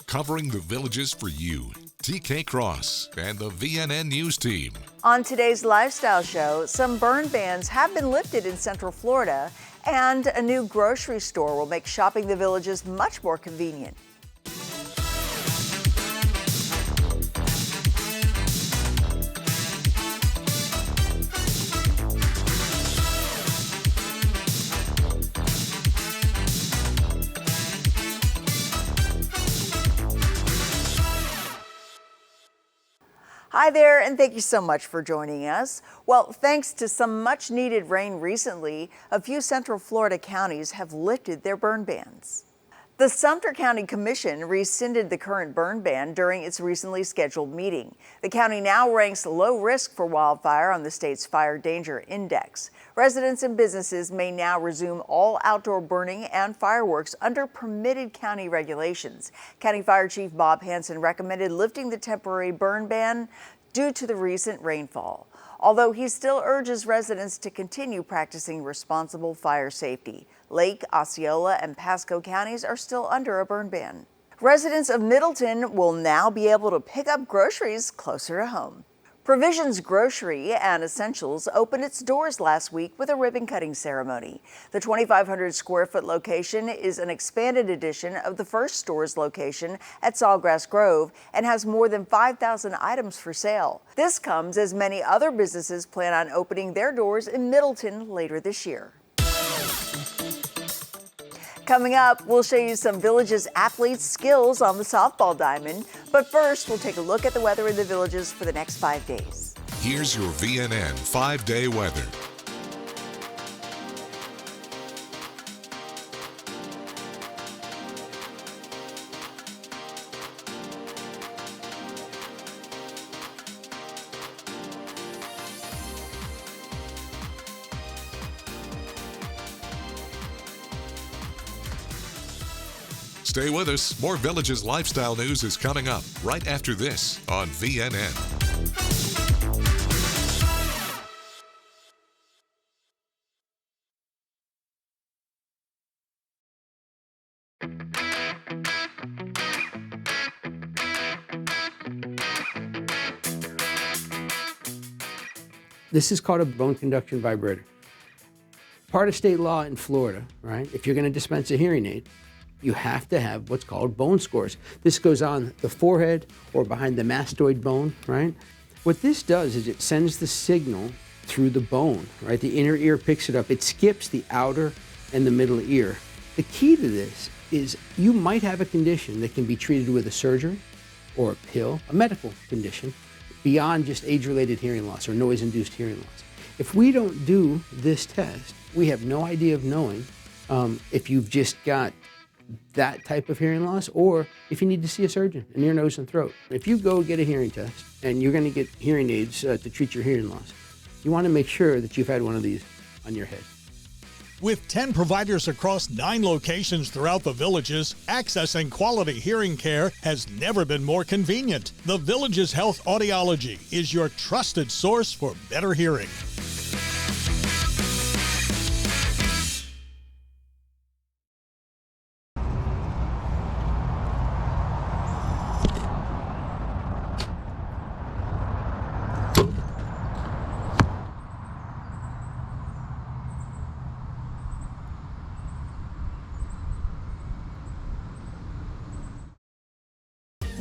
covering the Villages for you. TK Cross and the VNN News team. On today's Lifestyle Show, some burn bans have been lifted in Central Florida, and a new grocery store will make shopping the Villages much more convenient. Hi there, and thank you so much for joining us. Well, thanks to some much needed rain recently, a few Central Florida counties have lifted their burn bans. The Sumter County Commission rescinded the current burn ban during its recently scheduled meeting. The county now ranks low risk for wildfire on the state's Fire Danger Index. Residents and businesses may now resume all outdoor burning and fireworks under permitted county regulations. County Fire Chief Bob Hanson recommended lifting the temporary burn ban due to the recent rainfall, although he still urges residents to continue practicing responsible fire safety. Lake, Osceola, and Pasco counties are still under a burn ban. Residents of Middleton will now be able to pick up groceries closer to home. Provisions Grocery and Essentials opened its doors last week with a ribbon-cutting ceremony. The 2,500 square foot location is an expanded edition of the first store's location at Sawgrass Grove and has more than 5,000 items for sale. This comes as many other businesses plan on opening their doors in Middleton later this year. Coming up, we'll show you some Villages athletes' skills on the softball diamond. But first, we'll take a look at the weather in the Villages for the next 5 days. Here's your VNN 5-day weather. Stay with us. More Villages lifestyle news is coming up right after this on VNN. This is called a bone conduction vibrator. Part of state law in Florida, right? If you're going to dispense a hearing aid, you have to have what's called bone scores. This goes on the forehead or behind the mastoid bone, right? What this does is it sends the signal through the bone, right? The inner ear picks it up. It skips the outer and the middle ear. The key to this is you might have a condition that can be treated with a surgery or a pill, a medical condition, beyond just age-related hearing loss or noise-induced hearing loss. If we don't do this test, we have no idea of knowing if you've just got that type of hearing loss, or if you need to see a surgeon in ear, nose, and throat. If you go get a hearing test and you're going to get hearing aids to treat your hearing loss, you want to make sure that you've had one of these on your head. With 10 providers across 9 locations throughout the Villages, accessing quality hearing care has never been more convenient. The Villages Health Audiology is your trusted source for better hearing.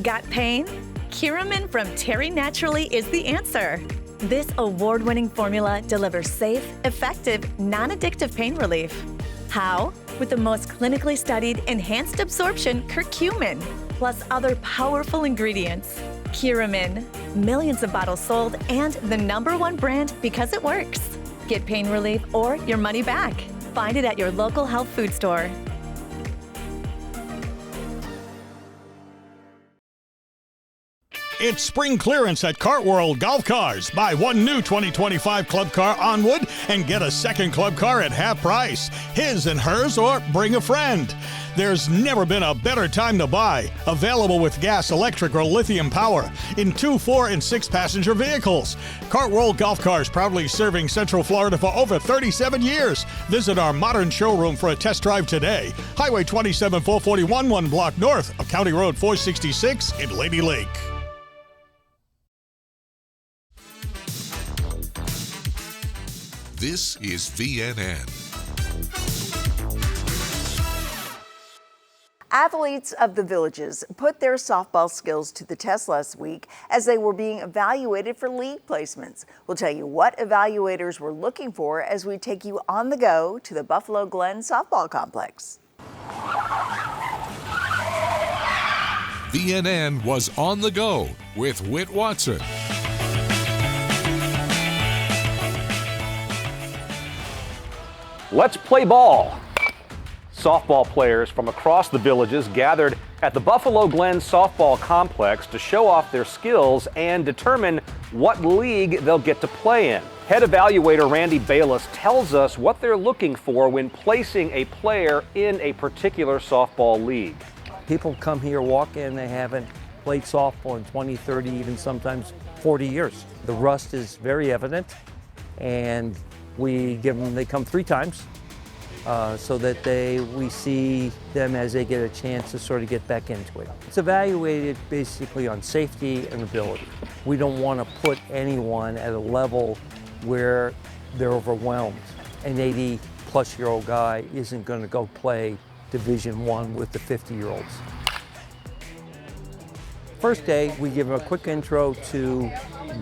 Got pain? Curamin from Terry Naturally is the answer. This award-winning formula delivers safe, effective, non-addictive pain relief. How? With the most clinically studied enhanced absorption curcumin, plus other powerful ingredients. Curamin. Millions of bottles sold and the #1 brand because it works. Get pain relief or your money back. Find it at your local health food store. It's spring clearance at Kart World Golf Cars. Buy one new 2025 club car on wood and get a second club car at half price. His and hers, or bring a friend. There's never been a better time to buy. Available with gas, electric, or lithium power in 2, 4, and 6 passenger vehicles. Kart World Golf Cars, proudly serving Central Florida for over 37 years. Visit our modern showroom for a test drive today. Highway 27 441, 1 block north of County Road 466 in Lady Lake. This is VNN. Athletes of the Villages put their softball skills to the test last week as they were being evaluated for league placements. We'll tell you what evaluators were looking for as we take you on the go to the Buffalo Glen Softball Complex. VNN was on the go with Whit Watson. Let's play ball. Softball players from across the Villages gathered at the Buffalo Glen Softball Complex to show off their skills and determine what league they'll get to play in. Head evaluator Randy Bayless tells us what they're looking for when placing a player in a particular softball league. People come here, walk in, they haven't played softball in 20, 30, even sometimes 40 years. The rust is very evident, and they come 3 times so that we see them as they get a chance to sort of get back into it. It's evaluated basically on safety and ability. We don't want to put anyone at a level where they're overwhelmed. An 80-plus-year-old guy isn't going to go play Division I with the 50-year-olds. First day, we give them a quick intro to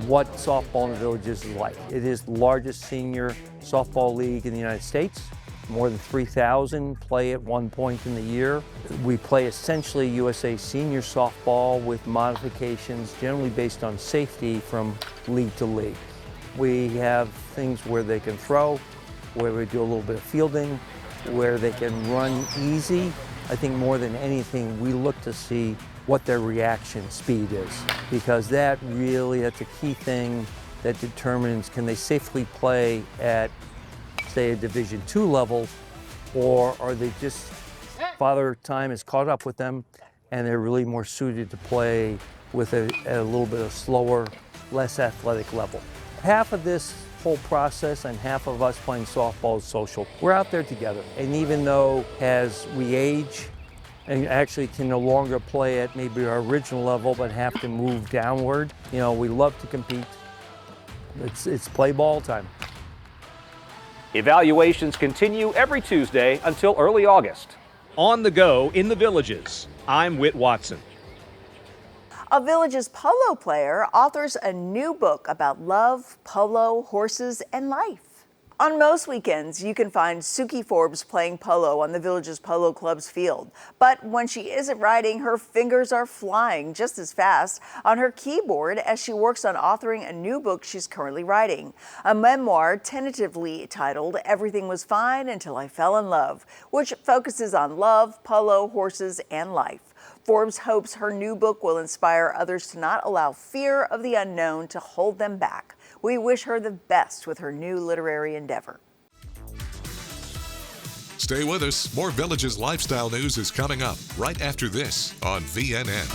what softball in the Villages is like. It is the largest senior softball league in the United States. More than 3,000 play at one point in the year. We play essentially USA senior softball with modifications generally based on safety from league to league. We have things where they can throw, where we do a little bit of fielding, where they can run easy. I think more than anything, we look to see what their reaction speed is, because that's a key thing that determines can they safely play at, say, a Division II level, or are they just, father time has caught up with them and they're really more suited to play with a little bit of slower, less athletic level. Half of this whole process and half of us playing softball is social. We're out there together, and even though as we age and actually can no longer play at maybe our original level but have to move downward, we love to compete. It's play ball time. Evaluations continue every Tuesday until early August. On the go in the Villages, I'm Whit Watson. A Villages polo player authors a new book about love, polo, horses, and life. On most weekends, you can find Suki Forbes playing polo on the Villages Polo Club's field. But when she isn't riding, her fingers are flying just as fast on her keyboard as she works on authoring a new book she's currently writing. A memoir tentatively titled Everything Was Fine Until I Fell in Love, which focuses on love, polo, horses, and life. Forbes hopes her new book will inspire others to not allow fear of the unknown to hold them back. We wish her the best with her new literary endeavor. Stay with us. More Villages lifestyle news is coming up right after this on VNN.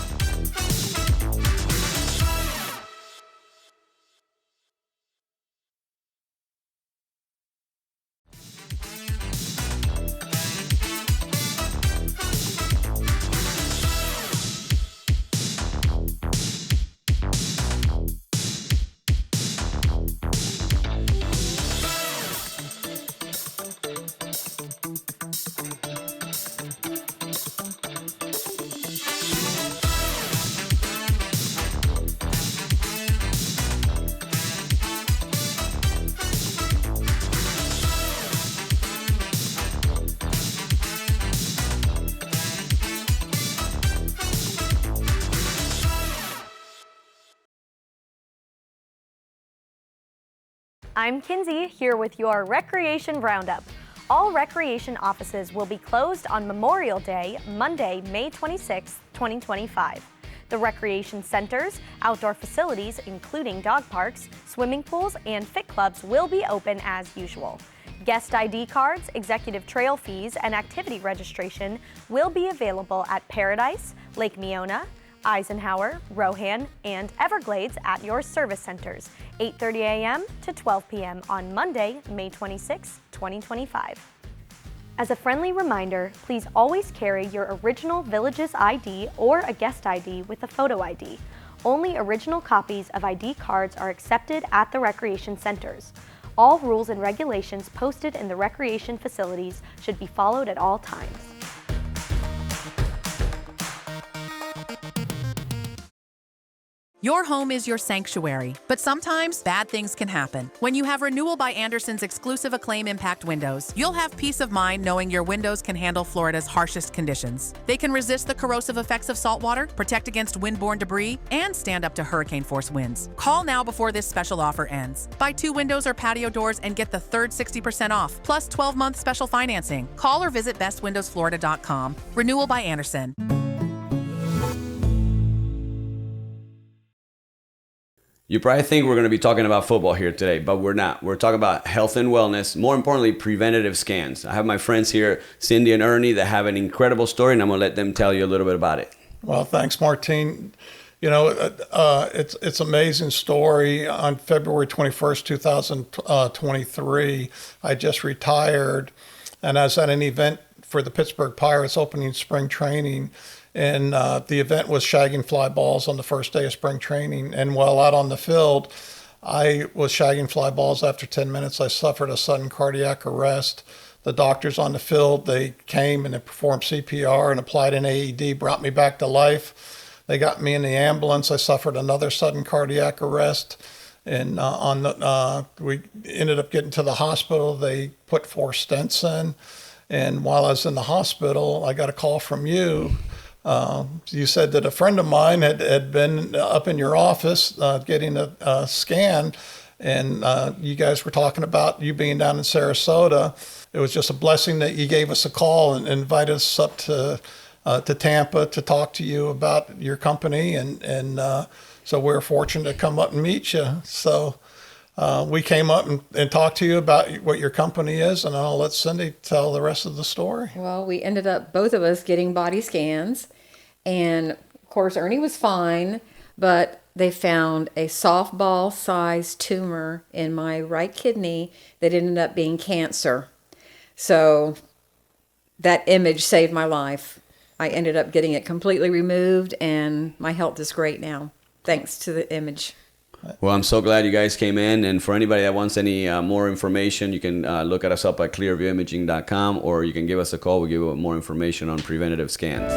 I'm Kinsey, here with your Recreation Roundup. All recreation offices will be closed on Memorial Day, Monday, May 26, 2025. The recreation centers, outdoor facilities, including dog parks, swimming pools, and fit clubs will be open as usual. Guest ID cards, executive trail fees, and activity registration will be available at Paradise, Lake Meona, Eisenhower, Rohan, and Everglades at your service centers, 8:30 a.m. to 12 p.m. on Monday, May 26, 2025. As a friendly reminder, please always carry your original Villages ID or a guest ID with a photo ID. Only original copies of ID cards are accepted at the recreation centers. All rules and regulations posted in the recreation facilities should be followed at all times. Your home is your sanctuary, but sometimes bad things can happen. When you have Renewal by Andersen's exclusive Acclaim Impact windows, you'll have peace of mind knowing your windows can handle Florida's harshest conditions. They can resist the corrosive effects of saltwater, protect against windborne debris, and stand up to hurricane-force winds. Call now before this special offer ends. Buy 2 windows or patio doors and get the third 60% off, plus 12-month special financing. Call or visit bestwindowsflorida.com. Renewal by Andersen. You probably think we're going to be talking about football here today, but we're not. We're talking about health and wellness, more importantly, preventative scans. I have my friends here, Cindy and Ernie, that have an incredible story, and I'm going to let them tell you a little bit about it. Well, thanks, Martine. You know, it's an amazing story. On February 21st, 2023, I just retired, and I was at an event for the Pittsburgh Pirates opening spring training. And the event was shagging fly balls on the first day of spring training. And while out on the field, I was shagging fly balls. After 10 minutes, I suffered a sudden cardiac arrest. The doctors on the field, they came and they performed CPR and applied an AED, brought me back to life. They got me in the ambulance. I suffered another sudden cardiac arrest. And we ended up getting to the hospital. They put 4 stents in. And while I was in the hospital, I got a call from you. You said that a friend of mine had been up in your office getting a scan, and you guys were talking about you being down in Sarasota. It was just a blessing that you gave us a call and invited us up to Tampa to talk to you about your company, and so we're fortunate to come up and meet you. So we came up and talked to you about what your company is, and I'll let Cindy tell the rest of the story. Well, we ended up, both of us, getting body scans. And of course, Ernie was fine, but they found a softball-sized tumor in my right kidney that ended up being cancer. So that image saved my life. I ended up getting it completely removed, and my health is great now, thanks to the image. Well, I'm so glad you guys came in. And for anybody that wants any more information, you can look at us up at clearviewimaging.com, or you can give us a call. We'll give you more information on preventative scans.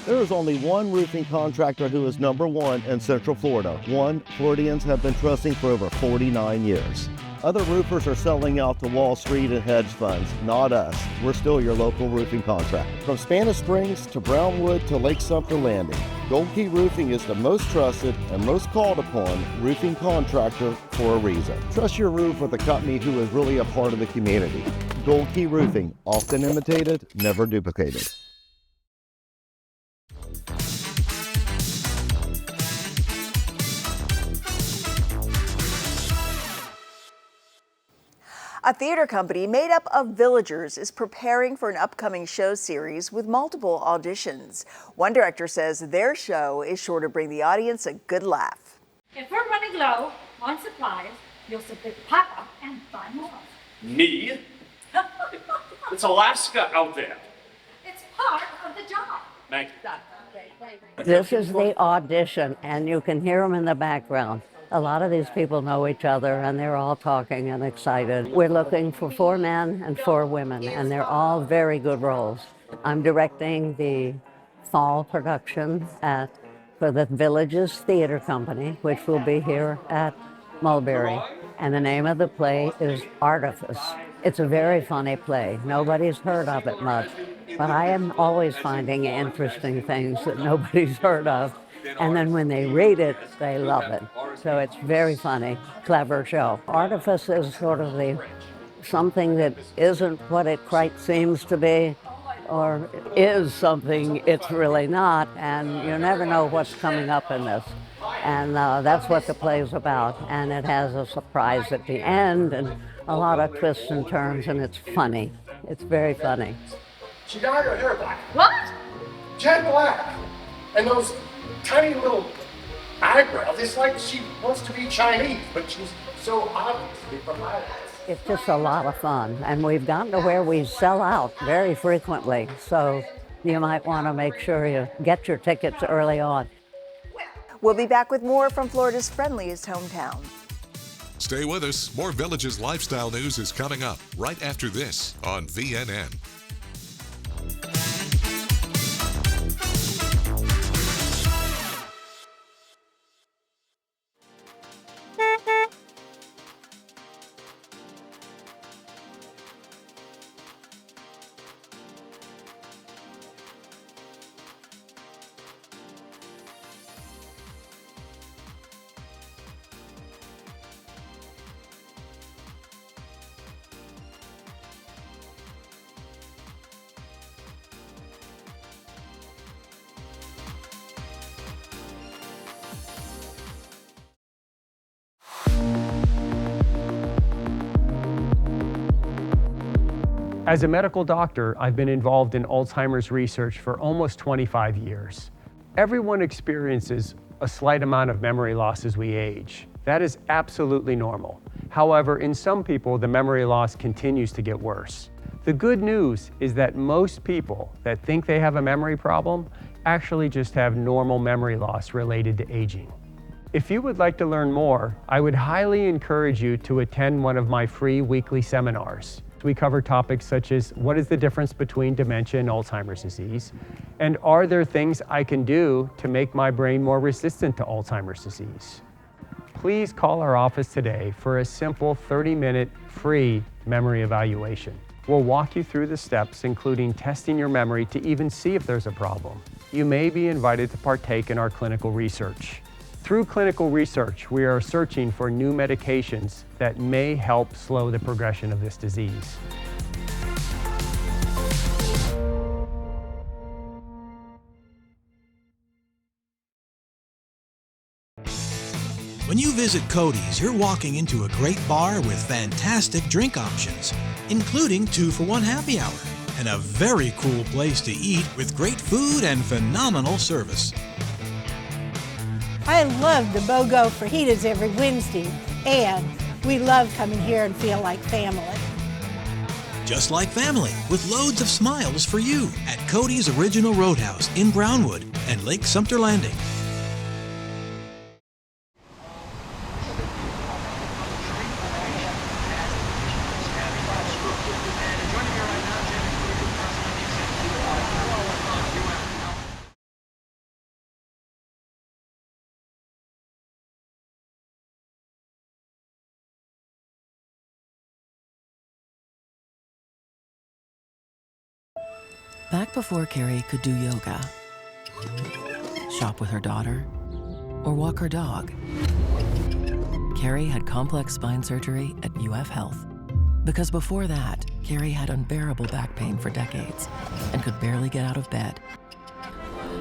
There is only one roofing contractor who is #1 in Central Florida, one Floridians have been trusting for over 49 years. Other roofers are selling out to Wall Street and hedge funds, not us. We're still your local roofing contractor. From Spanish Springs to Brownwood to Lake Sumter Landing, Gold Key Roofing is the most trusted and most called upon roofing contractor for a reason. Trust your roof with a company who is really a part of the community. Gold Key Roofing, often imitated, never duplicated. A theater company made up of villagers is preparing for an upcoming show series with multiple auditions. One director says their show is sure to bring the audience a good laugh. If we're running low on supplies, you'll simply pack up and buy more. Me? It's Alaska out there. It's part of the job. Thank you. This is the audition, and you can hear them in the background. A lot of these people know each other, and they're all talking and excited. We're looking for 4 men and 4 women, and they're all very good roles. I'm directing the fall production at for the Villages Theater Company, which will be here at Mulberry. And the name of the play is Artifice. It's a very funny play. Nobody's heard of it much, but I am always finding interesting things that nobody's heard of. And then when they read it, they love it. So it's very funny, clever show. Artifice is sort of something that isn't what it quite seems to be, or is something it's really not, and you never know what's coming up in this. And that's what the play is about, and it has a surprise at the end, and a lot of twists and turns, and it's funny. It's very funny. She dyed her hair black. What? Jet black. And those tiny little eyebrows. It's like she wants to be Chinese, but she's so obviously from Ireland. It's just a lot of fun, and we've gotten to where we sell out very frequently, so you might want to make sure you get your tickets early on. We'll be back with more from Florida's friendliest hometown. Stay with us. More Villages lifestyle news is coming up right after this on VNN. As a medical doctor, I've been involved in Alzheimer's research for almost 25 years. Everyone experiences a slight amount of memory loss as we age. That is absolutely normal. However, in some people, the memory loss continues to get worse. The good news is that most people that think they have a memory problem actually just have normal memory loss related to aging. If you would like to learn more, I would highly encourage you to attend one of my free weekly seminars. We cover topics such as what is the difference between dementia and Alzheimer's disease, and are there things I can do to make my brain more resistant to Alzheimer's disease? Please call our office today for a simple 30-minute free memory evaluation. We'll walk you through the steps, including testing your memory to even see if there's a problem. You may be invited to partake in our clinical research. Through clinical research, we are searching for new medications that may help slow the progression of this disease. When you visit Cody's, you're walking into a great bar with fantastic drink options, including 2-for-1 happy hour, and a very cool place to eat with great food and phenomenal service. I love the BOGO fajitas every Wednesday, and we love coming here and feel like family. Just like family, with loads of smiles for you at Cody's Original Roadhouse in Brownwood and Lake Sumter Landing. Back before Carrie could do yoga, shop with her daughter, or walk her dog, Carrie had complex spine surgery at UF Health. Because before that, Carrie had unbearable back pain for decades and could barely get out of bed.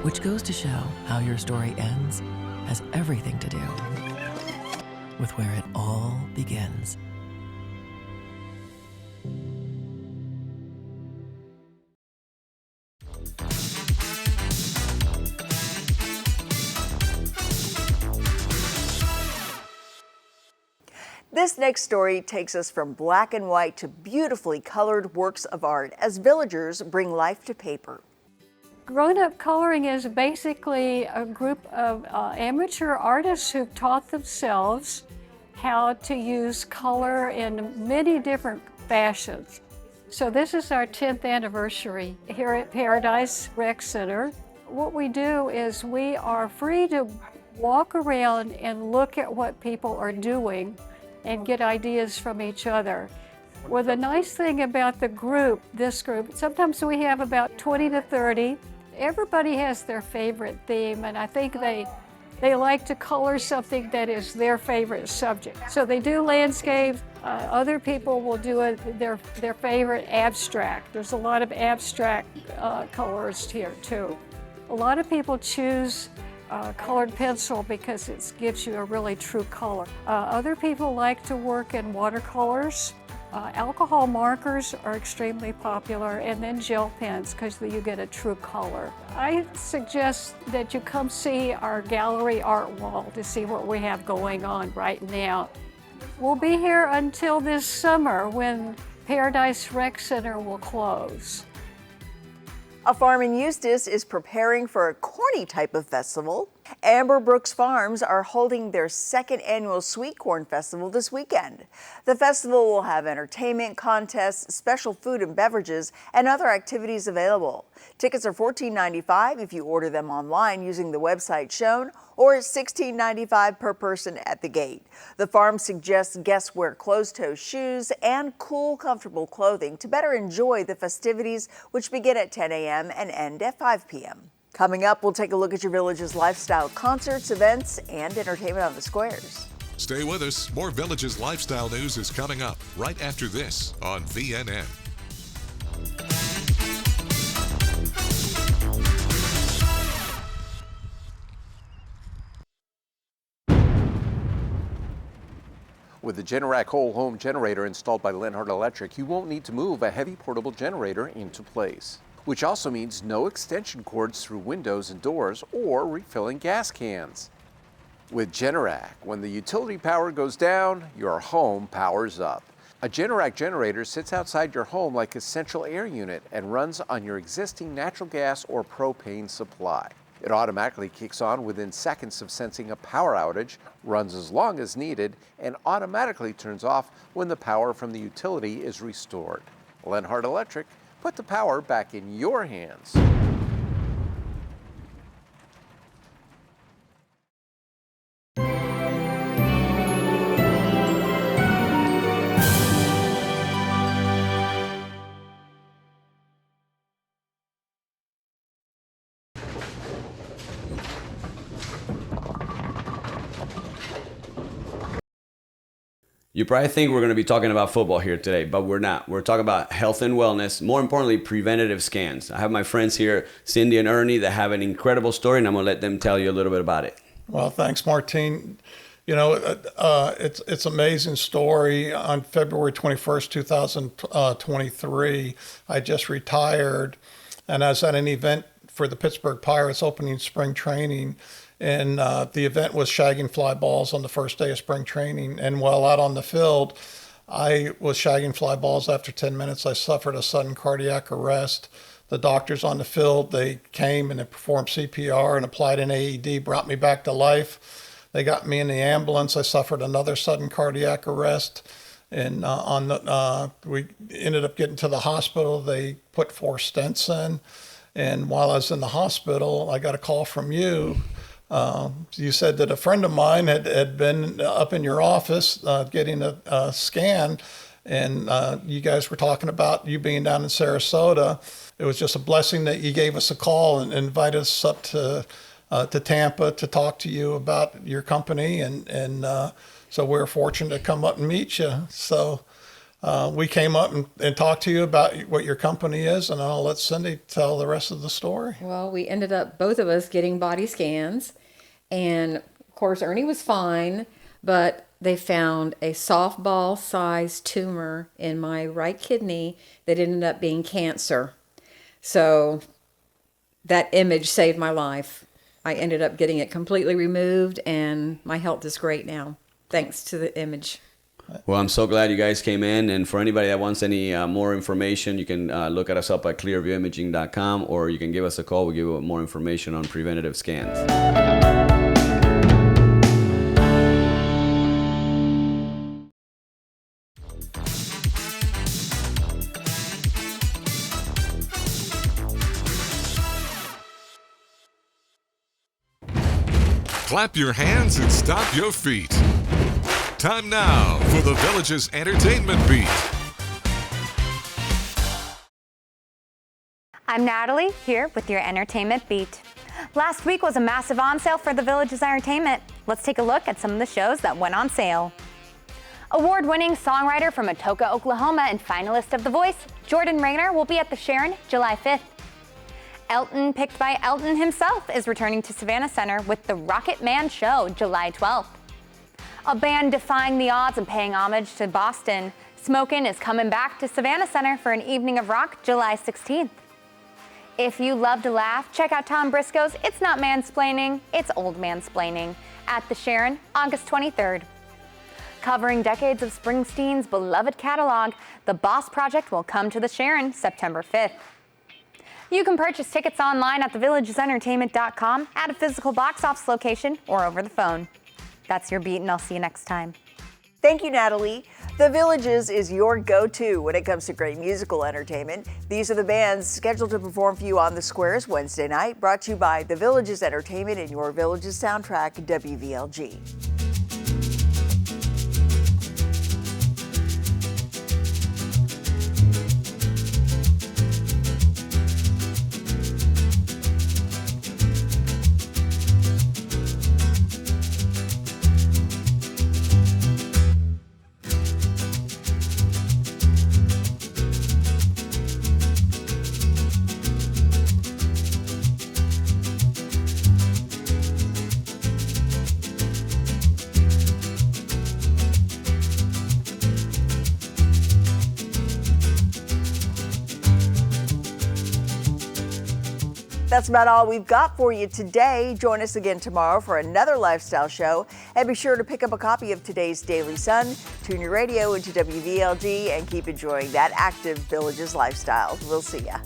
Which goes to show how your story ends has everything to do with where it all begins. This next story takes us from black and white to beautifully colored works of art as villagers bring life to paper. Grown-up coloring is basically a group of amateur artists who've taught themselves how to use color in many different fashions. So this is our 10th anniversary here at Paradise Rec Center. what we do is we are free to walk around and look at what people are doing and get ideas from each other. Well, the nice thing about this group, sometimes we have about 20 to 30. Everybody has their favorite theme, and I think they like to color something that is their favorite subject. So they do landscape. Other people will do their favorite abstract. There's a lot of abstract colorists here too. A lot of people choose colored pencil because it gives you a really true color. Other people like to work in watercolors. Alcohol markers are extremely popular, and then gel pens because you get a true color. I suggest that you come see our gallery art wall to see what we have going on right now. We'll be here until this summer when Paradise Rec Center will close. A farm in Eustis is preparing for a corny type of festival. Amber Brooks Farms are holding their second annual Sweet Corn Festival this weekend. The festival will have entertainment, contests, special food and beverages, and other activities available. Tickets are $14.95 if you order them online using the website shown, or $16.95 per person at the gate. The farm suggests guests wear closed-toe shoes and cool, comfortable clothing to better enjoy the festivities, which begin at 10 a.m. and end at 5 p.m. Coming up, we'll take a look at your village's lifestyle concerts, events, and entertainment on the squares. Stay with us. More Village's lifestyle news is coming up right after this on VNN. With the Generac whole home generator installed by Lenhart Electric, you won't need to move a heavy portable generator into place, which also means no extension cords through windows and doors or refilling gas cans. With Generac, when the utility power goes down, your home powers up. A Generac generator sits outside your home like a central air unit and runs on your existing natural gas or propane supply. It automatically kicks on within seconds of sensing a power outage, runs as long as needed, and automatically turns off when the power from the utility is restored. Lenhart Electric, put the power back in your hands. You probably think we're going to be talking about football here today, but we're not. We're talking about health and wellness, more importantly, preventative scans. I have my friends here, Cindy and Ernie, that have an incredible story, and I'm going to let them tell you a little bit about it. Well, thanks, Martine. You know, it's an amazing story. On February 21st, 2023, I just retired, and I was at an event for the Pittsburgh Pirates opening spring training. And the event was shagging fly balls on the first day of spring training. And while out on the field, I was shagging fly balls. After 10 minutes, I suffered a sudden cardiac arrest. The doctors on the field, they came and they performed CPR and applied an AED, brought me back to life. They got me in the ambulance. I suffered another sudden cardiac arrest. And we ended up getting to the hospital. They put 4 stents in. And while I was in the hospital, I got a call from you. You said that a friend of mine had been up in your office getting a scan, and you guys were talking about you being down in Sarasota. It was just a blessing that you gave us a call and invited us up to Tampa to talk to you about your company, and so we were fortunate to come up and meet you. So we came up and talked to you about what your company is, and I'll let Cindy tell the rest of the story. Well, we ended up, both of us, getting body scans, and of course Ernie was fine, but they found a softball-sized tumor in my right kidney that ended up being cancer. So that image saved my life. I ended up getting it completely removed, and my health is great now, thanks to the image. Well, I'm so glad you guys came in, and for anybody that wants any more information, you can look at us up at clearviewimaging.com, or you can give us a call. We'll give you more information on preventative scans. Clap your hands and stomp your feet. Time now for the Village's Entertainment Beat. I'm Natalie, here with your Entertainment Beat. Last week was a massive on sale for the Village's Entertainment. Let's take a look at some of the shows that went on sale. Award-winning songwriter from Atoka, Oklahoma and finalist of The Voice, Jordan Rayner will be at the Sharon July 5th. Elton, picked by Elton himself, is returning to Savannah Center with the Rocket Man Show July 12th. A band defying the odds and paying homage to Boston, Smokin' is coming back to Savannah Center for an evening of rock July 16th. If you love to laugh, check out Tom Briscoe's It's Not Mansplaining, It's Old Mansplaining at the Sharon August 23rd. Covering decades of Springsteen's beloved catalog, The Boss Project will come to the Sharon September 5th. You can purchase tickets online at thevillagesentertainment.com, at a physical box office location, or over the phone. That's your beat, and I'll see you next time. Thank you, Natalie. The Villages is your go-to when it comes to great musical entertainment. These are the bands scheduled to perform for you on the Squares Wednesday night, brought to you by The Villages Entertainment and your Villages soundtrack, WVLG. That's about all we've got for you today. Join us again tomorrow for another lifestyle show. And be sure to pick up a copy of today's Daily Sun, tune your radio into WVLG, and keep enjoying that active Villages lifestyle. We'll see ya.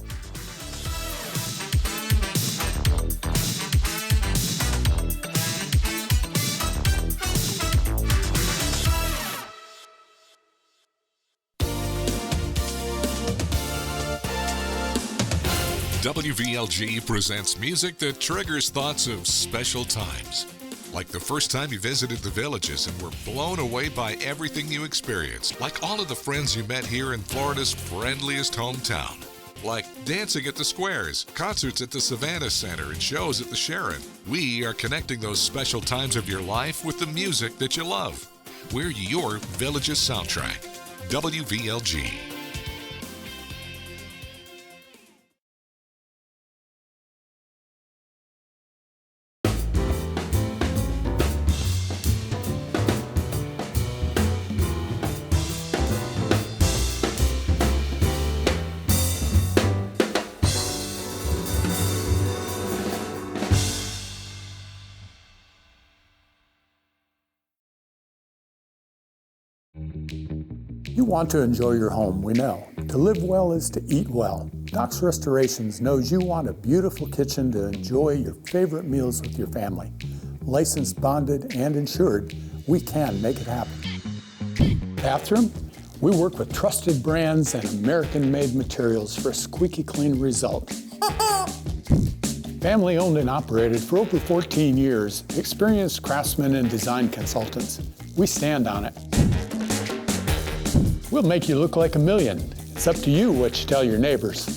WVLG presents music that triggers thoughts of special times. Like the first time you visited the Villages and were blown away by everything you experienced. Like all of the friends you met here in Florida's friendliest hometown. Like dancing at the Squares, concerts at the Savannah Center, and shows at the Sharon. We are connecting those special times of your life with the music that you love. We're your Villages soundtrack. WVLG. You want to enjoy your home, we know. To live well is to eat well. Doc's Restorations knows you want a beautiful kitchen to enjoy your favorite meals with your family. Licensed, bonded, and insured, we can make it happen. Bathroom? We work with trusted brands and American-made materials for a squeaky clean result. Family owned and operated for over 14 years, experienced craftsmen and design consultants. We stand on it. We'll make you look like a million. It's up to you what you tell your neighbors.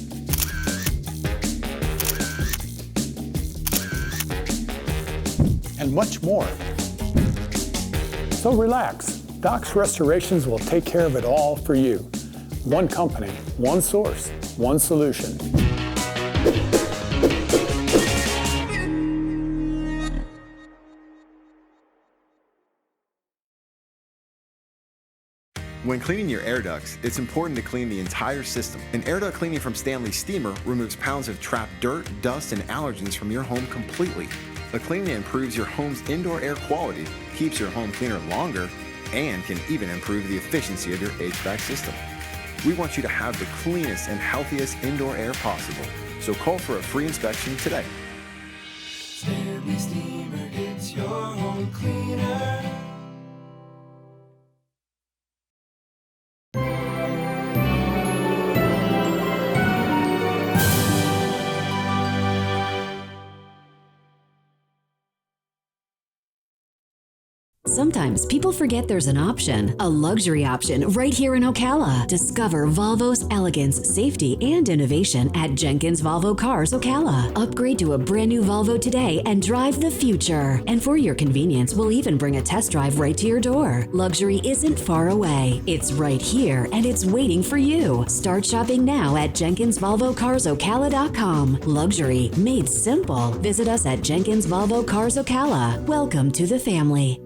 And much more. So relax. Doc's Restorations will take care of it all for you. One company, one source, one solution. When cleaning your air ducts, it's important to clean the entire system. An air duct cleaning from Stanley Steamer removes pounds of trapped dirt, dust, and allergens from your home completely. The cleaning improves your home's indoor air quality, keeps your home cleaner longer, and can even improve the efficiency of your HVAC system. We want you to have the cleanest and healthiest indoor air possible. So call for a free inspection today. Stanley Steamer gets your home cleaner. Sometimes people forget there's an option, a luxury option right here in Ocala. Discover Volvo's elegance, safety, and innovation at Jenkins Volvo Cars Ocala. Upgrade to a brand new Volvo today and drive the future. And for your convenience, we'll even bring a test drive right to your door. Luxury isn't far away. It's right here and it's waiting for you. Start shopping now at JenkinsVolvoCarsOcala.com. Luxury made simple. Visit us at Jenkins Volvo Cars Ocala. Welcome to the family.